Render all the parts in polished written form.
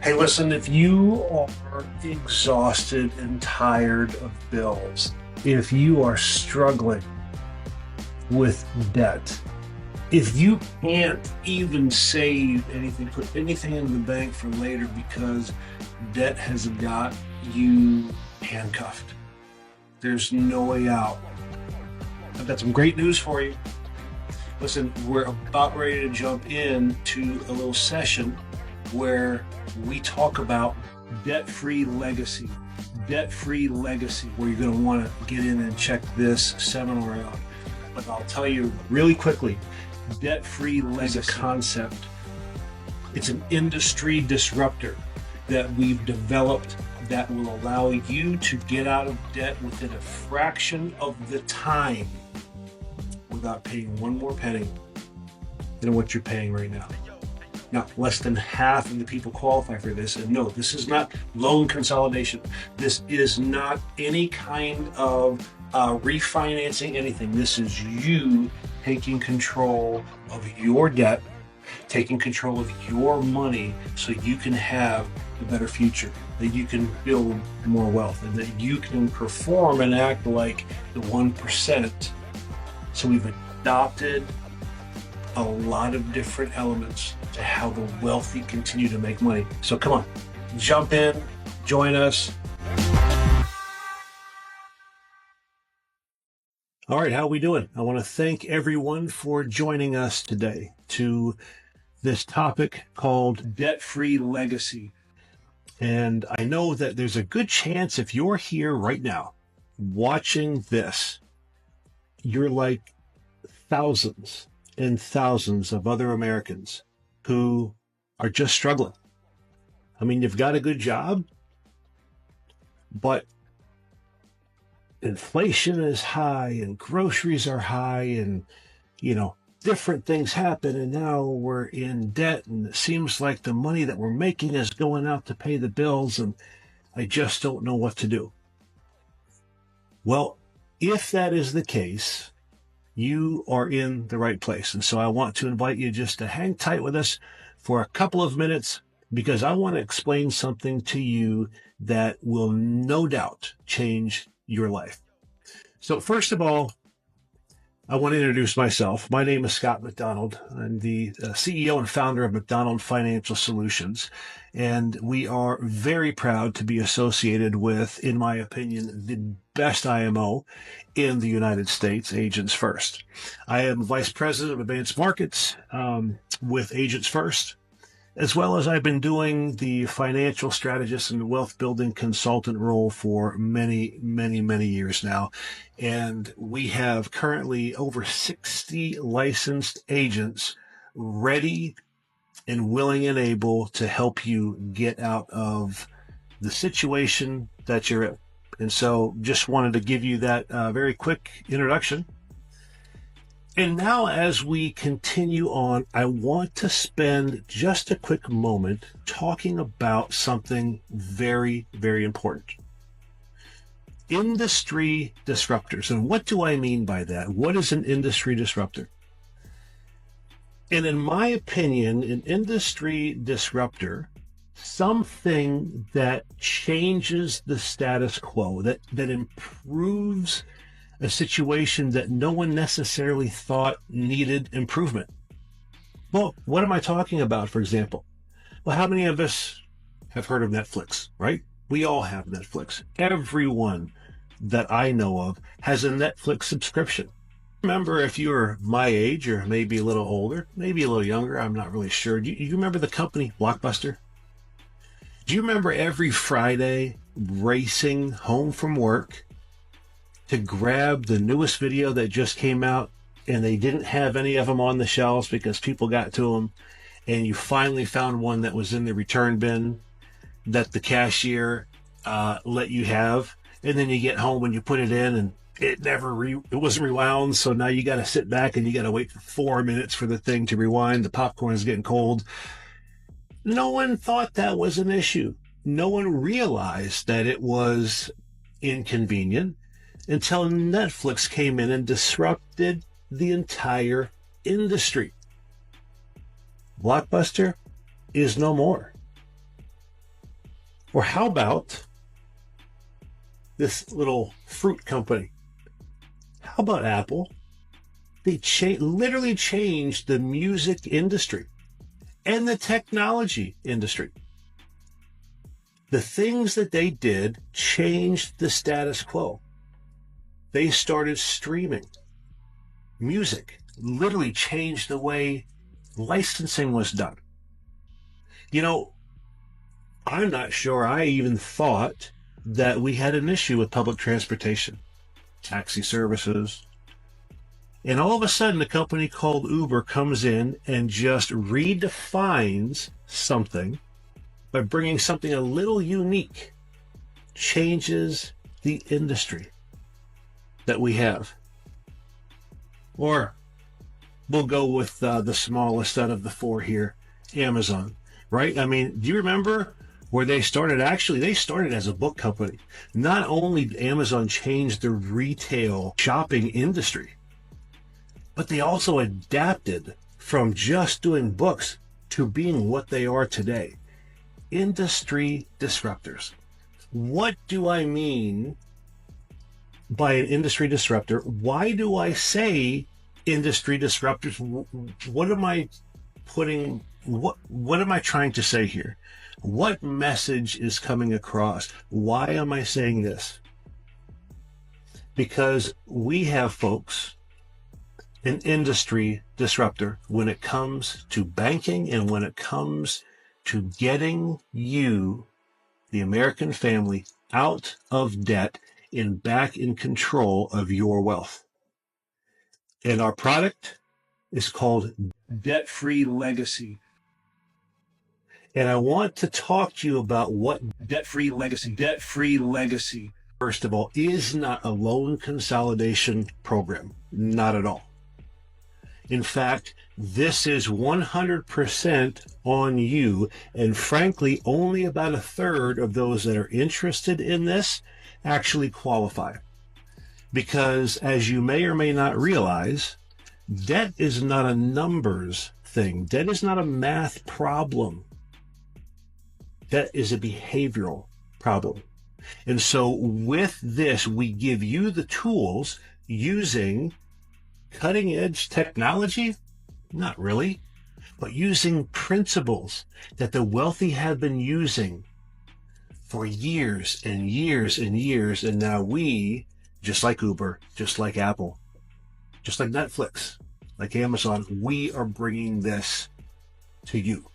Hey, listen, if you are exhausted and tired of bills, if you are struggling with debt, if you can't even save anything, put anything in the bank for later because debt has got you handcuffed, there's no way out. I've got some great news for you. Listen, we're about ready to jump into a little session where we talk about debt-free legacy. Debt-free legacy, where you're going to want to get in and check this seminar out. But I'll tell you really quickly, debt-free legacy is a concept. It's an industry disruptor that we've developed that will allow you to get out of debt within a fraction of the time without paying one more penny than what you're paying right now. Now, less than half of the people qualify for this. And no, this is not loan consolidation. This is not any kind of refinancing anything. This is you taking control of your debt, taking control of your money so you can have a better future, that you can build more wealth, and that you can perform and act like the 1%. So we've adopted a lot of different elements to how the wealthy continue to make money. So come on, jump in, join us. All right, how are we doing? I want to thank everyone for joining us today to this topic called debt-free legacy. And I know that there's a good chance if you're here right now watching this, you're like thousands and thousands of other Americans who are just struggling. I mean, you've got a good job, but inflation is high and groceries are high and, different things happen. And now we're in debt and it seems like the money that we're making is going out to pay the bills. And I just don't know what to do. Well, if that is the case, you are in the right place. And so I want to invite you just to hang tight with us for a couple of minutes, because I want to explain something to you that will no doubt change your life. So first of all, I want to introduce myself. My name is Scott MacDonald. I'm the CEO and founder of MacDonald Financial Solutions. And we are very proud to be associated with, in my opinion, the best IMO in the United States, Agents First. I am Vice President of Advanced Markets with Agents First, as well as I've been doing the financial strategist and wealth building consultant role for many, many, many years now. And we have currently over 60 licensed agents ready and willing and able to help you get out of the situation that you're in. And so just wanted to give you that very quick introduction. And now as we continue on, I want to spend just a quick moment talking about something very, very important. Industry disruptors. And what do I mean by that? What is an industry disruptor? And in my opinion, an industry disruptor, something that changes the status quo, that improves a situation that no one necessarily thought needed improvement. Well, what am I talking about, for example? Well, how many of us have heard of Netflix, right? We all have Netflix. Everyone that I know of has a Netflix subscription. Remember, if you're my age or maybe a little older, maybe a little younger, I'm not really sure. Do you remember the company Blockbuster? Do you remember every Friday racing home from work to grab the newest video that just came out, and they didn't have any of them on the shelves because people got to them, and you finally found one that was in the return bin that the cashier let you have, and then you get home and you put it in and it wasn't rewound, so now you got to sit back and you got to wait for 4 minutes for the thing to rewind. The popcorn is getting cold. No one thought that was an issue. No one realized that it was inconvenient until Netflix came in and disrupted the entire industry. Blockbuster is no more. Or how about this little fruit company? How about Apple? They literally changed the music industry and the technology industry. The things that they did changed the status quo. They started streaming music, literally changed the way licensing was done. You know, I'm not sure I even thought that we had an issue with public transportation, taxi services. And all of a sudden, a company called Uber comes in and just redefines something by bringing something a little unique, changes the industry that we have. Or we'll go with the smallest out of the four here, Amazon, right? I mean, do you remember where they started? Actually, they started as a book company. Not only did Amazon change the retail shopping industry, but they also adapted from just doing books to being what they are today. Industry disruptors. What do I mean by an industry disruptor? Why do I say industry disruptors? What am I putting, what am I trying to say here? What message is coming across? Why am I saying this? Because we have folks, an industry disruptor, when it comes to banking and when it comes to getting you, the American family, out of debt and back in control of your wealth. And our product is called Debt-Free Legacy. And I want to talk to you about what Debt-Free Legacy, first of all, is not a loan consolidation program. Not at all. In fact, this is 100% on you, and frankly, only about a third of those that are interested in this actually qualify. Because as you may or may not realize, debt is not a numbers thing. Debt is not a math problem. Debt is a behavioral problem. And so with this, we give you the tools using cutting edge technology? Not really, but using principles that the wealthy have been using for years and years and years. And now we, just like Uber, just like Apple, just like Netflix, like Amazon, we are bringing this to you.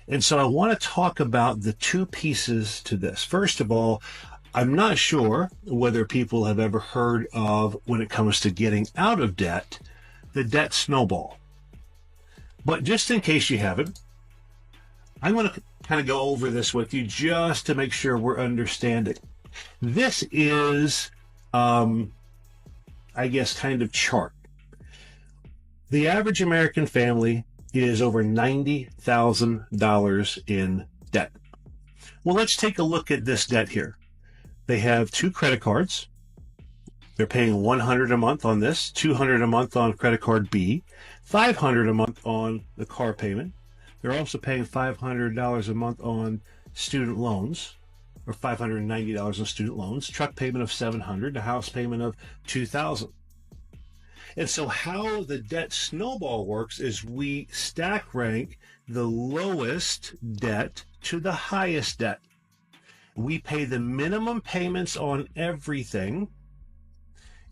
And so I want to talk about the two pieces to this. First of all, I'm not sure whether people have ever heard of, when it comes to getting out of debt, the debt snowball. But just in case you haven't, I'm going to kind of go over this with you just to make sure we're understanding. This is, I guess, kind of chart. The average American family is over $90,000 in debt. Well, let's take a look at this debt here. They have two credit cards. They're paying $100 a month on this, $200 a month on credit card B, $500 a month on the car payment. They're also paying $500 a month on student loans, or $590 on student loans, truck payment of $700, the house payment of $2,000. And so how the debt snowball works is we stack rank the lowest debt to the highest debt. We pay the minimum payments on everything,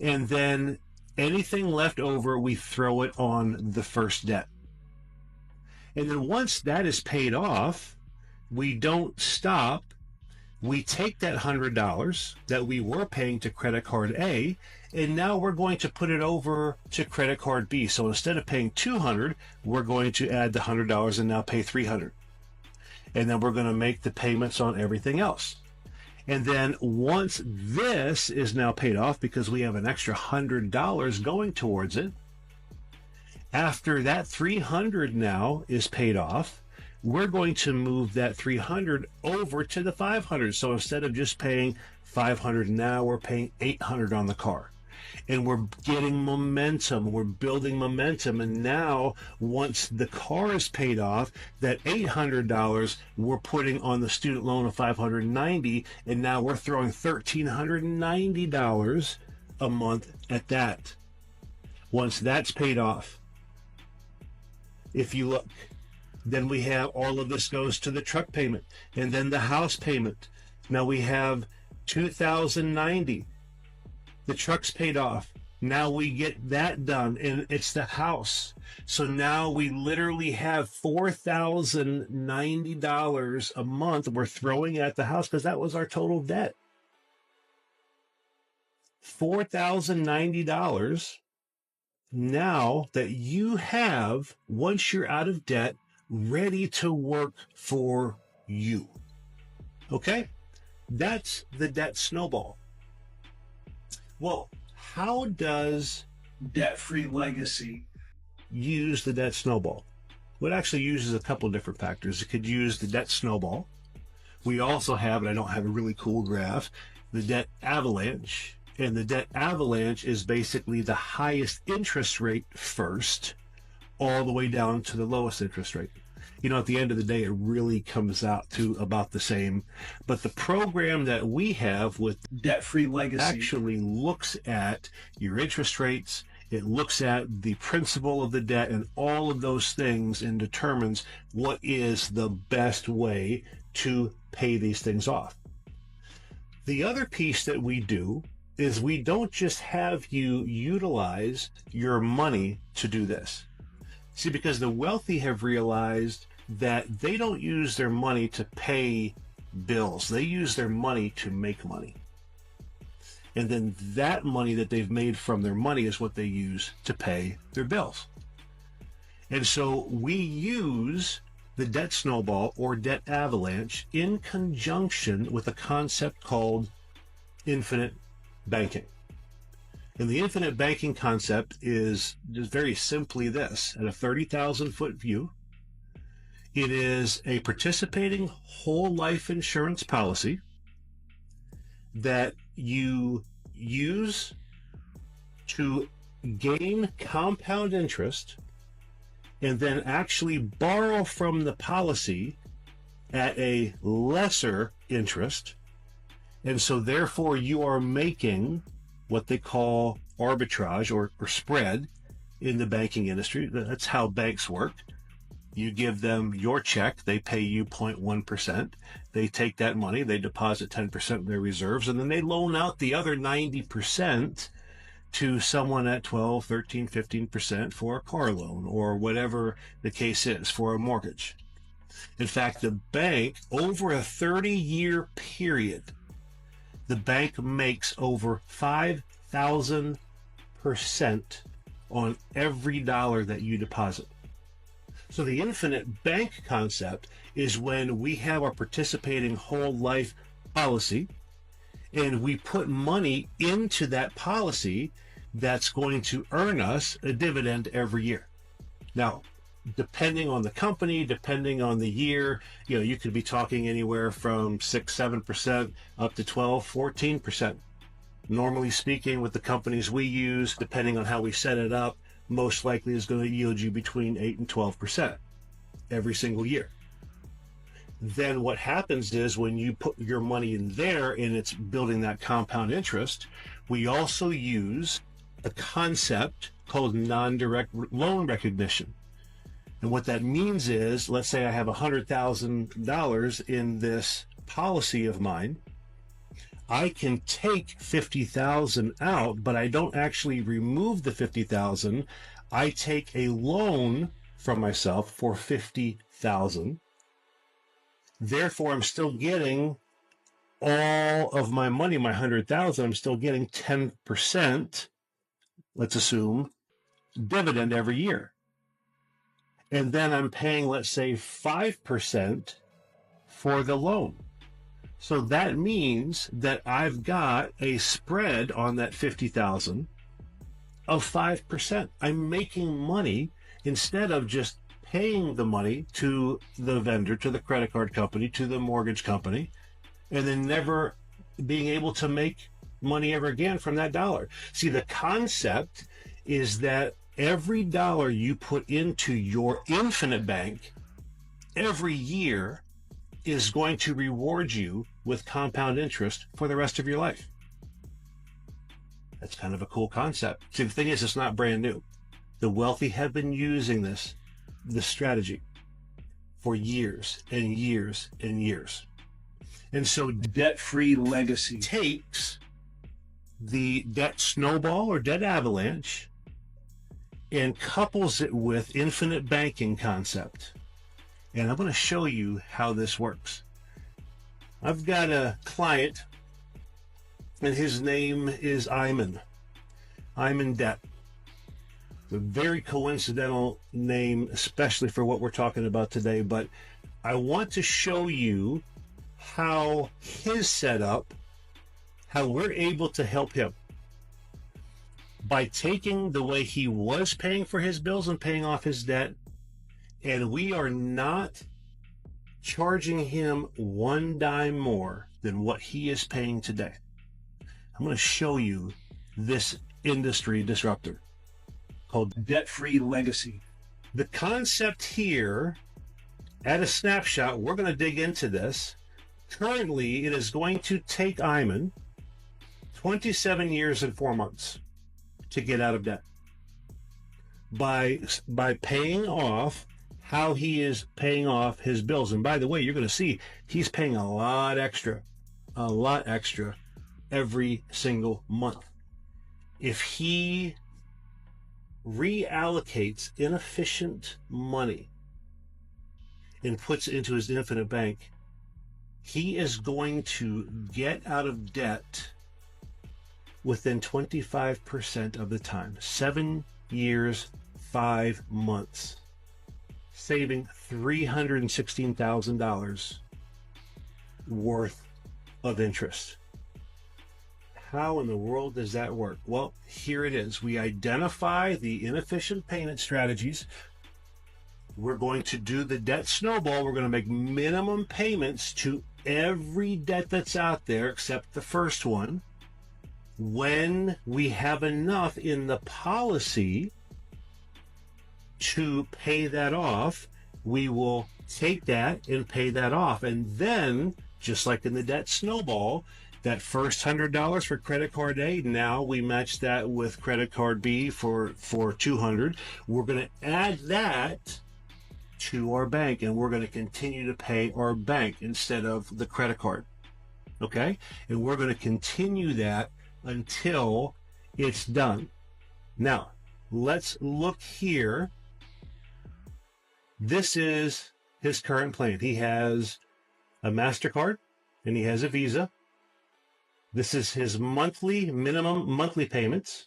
and then anything left over, we throw it on the first debt. And then once that is paid off, we don't stop. We take that $100 that we were paying to credit card A, and now we're going to put it over to credit card B. So instead of paying $200, we're going to add the $100 and now pay $300. And then we're going to make the payments on everything else. And then once this is now paid off, because we have an extra $100 going towards it, after that $300 now is paid off, we're going to move that $300 over to the $500. So instead of just paying $500 now, we're paying $800 on the car. and we're getting momentum. We're building momentum. And now, once the car is paid off, that $800 we're putting on the student loan of $590, and now we're throwing $1,390 a month at that. Once that's paid off, if you look, then we have all of this goes to the truck payment and then the house payment. Now we have $2,090. The truck's paid off. Now we get that done, and it's the house. So now we literally have $4,090 a month we're throwing at the house because that was our total debt. $4,090 now that you have, once you're out of debt, ready to work for you. Okay? That's the debt snowball. Well, how does Debt-Free Legacy use the debt snowball? Well, it actually uses a couple of different factors. It could use the debt snowball. We also have, and I don't have a really cool graph, the debt avalanche. And the debt avalanche is basically the highest interest rate first, all the way down to the lowest interest rate. You know, at the end of the day, it really comes out to about the same. But the program that we have with Debt-Free Legacy actually looks at your interest rates. It looks at the principal of the debt and all of those things and determines what is the best way to pay these things off. The other piece that we do is we don't just have you utilize your money to do this. See, because the wealthy have realized that they don't use their money to pay bills. They use their money to make money. And then that money that they've made from their money is what they use to pay their bills. And so we use the debt snowball or debt avalanche in conjunction with a concept called infinite banking. And the infinite banking concept is just very simply this: at a 30,000 foot view, it is a participating whole life insurance policy that you use to gain compound interest and then actually borrow from the policy at a lesser interest. And so therefore you are making what they call arbitrage or spread in the banking industry. That's how banks work. You give them your check, they pay you 0.1%. They take that money, they deposit 10% of their reserves, and then they loan out the other 90% to someone at 12, 13, 15% for a car loan or whatever the case is for a mortgage. In fact, the bank, over a 30-year period, the bank makes over 5,000% on every dollar that you deposit. So the infinite bank concept is when we have our participating whole life policy and we put money into that policy that's going to earn us a dividend every year. Now, depending on the company, depending on the year, you could be talking anywhere from 6, 7% up to 12, 14%. Normally speaking, with the companies we use, depending on how we set it up, most likely is going to yield you between 8 and 12% every single year. Then what happens is when you put your money in there and it's building that compound interest, we also use a concept called non-direct loan recognition. And what that means is, let's say I have $100,000 in this policy of mine. I can take $50,000 out, but I don't actually remove the $50,000. I take a loan from myself for $50,000. Therefore, I'm still getting all of my money, my $100,000. I'm still getting 10%, let's assume, dividend every year. And then I'm paying, let's say, 5% for the loan. So that means that I've got a spread on that $50,000 of 5%. I'm making money instead of just paying the money to the vendor, to the credit card company, to the mortgage company, and then never being able to make money ever again from that dollar. See, the concept is that every dollar you put into your infinite bank every year is going to reward you with compound interest for the rest of your life. That's kind of a cool concept. See, the thing is, it's not brand new. The wealthy have been using this strategy for years and years and years. And so debt-free legacy takes the debt snowball or debt avalanche and couples it with infinite banking concept. And I'm going to show you how this works. I've got a client, and his name is Iman. Iman Debt. It's a very coincidental name, especially for what we're talking about today, but I want to show you how his setup, how we're able to help him by taking the way he was paying for his bills and paying off his debt, and we are not charging him one dime more than what he is paying today. I'm going to show you this industry disruptor called debt-free legacy. The concept here, at a snapshot, we're going to dig into this. Currently, it is going to take Iman 27 years and 4 months to get out of debt by paying off how he is paying off his bills. And by the way, you're going to see he's paying a lot extra every single month. If he reallocates inefficient money and puts it into his infinite bank, he is going to get out of debt within 25% of the time. 7 years, 5 months. Saving $316,000 worth of interest. How in the world does that work? Well, here it is. We identify the inefficient payment strategies. We're going to do the debt snowball. We're going to make minimum payments to every debt that's out there except the first one. When we have enough in the policy to pay that off, we will take that and pay that off. And then, just like in the debt snowball, that first $100 for credit card A, now we match that with credit card B for $200. We're going to add that to our bank, and we're going to continue to pay our bank instead of the credit card. Okay? And we're going to continue that until it's done. Now, let's look here. This is his current plan. He has a MasterCard and he has a Visa. This is his minimum monthly payments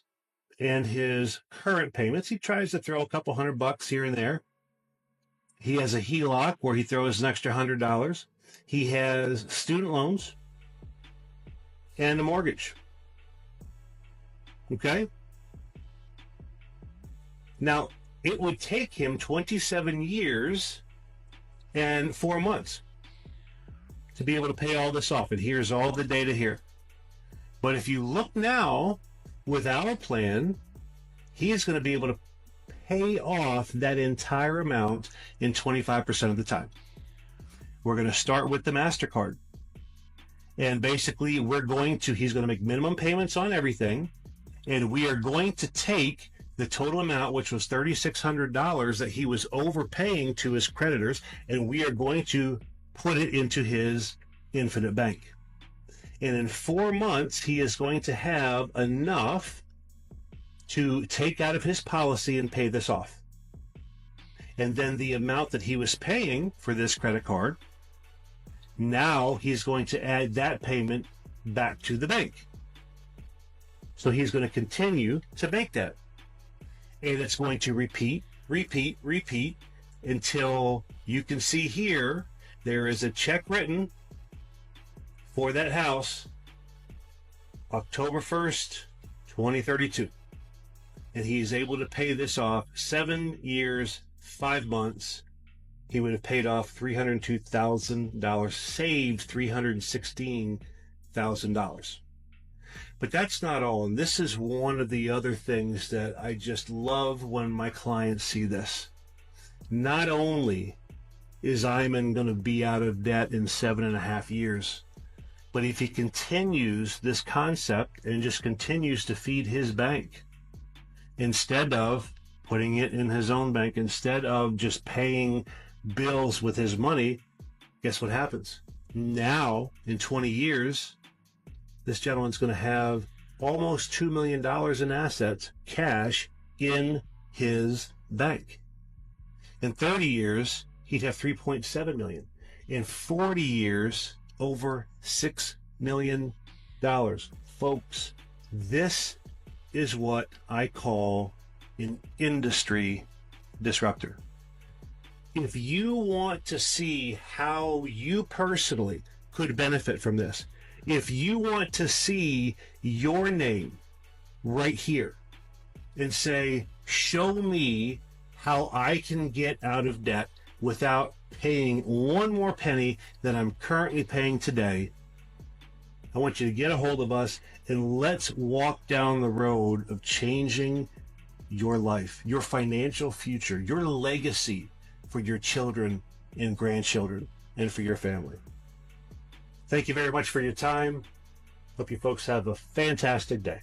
and his current payments. He tries to throw a couple $100 here and there. He has a HELOC where he throws an extra $100. He has student loans and a mortgage. Okay? Now, it would take him 27 years and 4 months to be able to pay all this off. And here's all the data here. But if you look now, with our plan, he is going to be able to pay off that entire amount in 25% of the time. We're going to start with the MasterCard. And basically, he's going to make minimum payments on everything. And we are going to take the total amount, which was $3,600 that he was overpaying to his creditors, and we are going to put it into his infinite bank. And in 4 months, he is going to have enough to take out of his policy and pay this off. And then the amount that he was paying for this credit card, now he's going to add that payment back to the bank. So he's going to continue to make that. And it's going to repeat until you can see here, there is a check written for that house, October 1st, 2032. And he is able to pay this off 7 years, 5 months. He would have paid off $302,000, saved $316,000. But that's not all. And this is one of the other things that I just love when my clients see this. Not only is Iman going to be out of debt in 7.5 years, but if he continues this concept and just continues to feed his bank, instead of putting it in his own bank, instead of just paying bills with his money, guess what happens? Now, in 20 years, this gentleman's going to have almost $2 million in assets, cash, in his bank. In 30 years, he'd have 3.7 million. In 40 years, over $6 million. Folks, this is what I call an industry disruptor. If you want to see how you personally could benefit from this, if you want to see your name right here and say, show me how I can get out of debt without paying one more penny than I'm currently paying today, I want you to get a hold of us and let's walk down the road of changing your life, your financial future, your legacy for your children and grandchildren and for your family. Thank you very much for your time. Hope you folks have a fantastic day.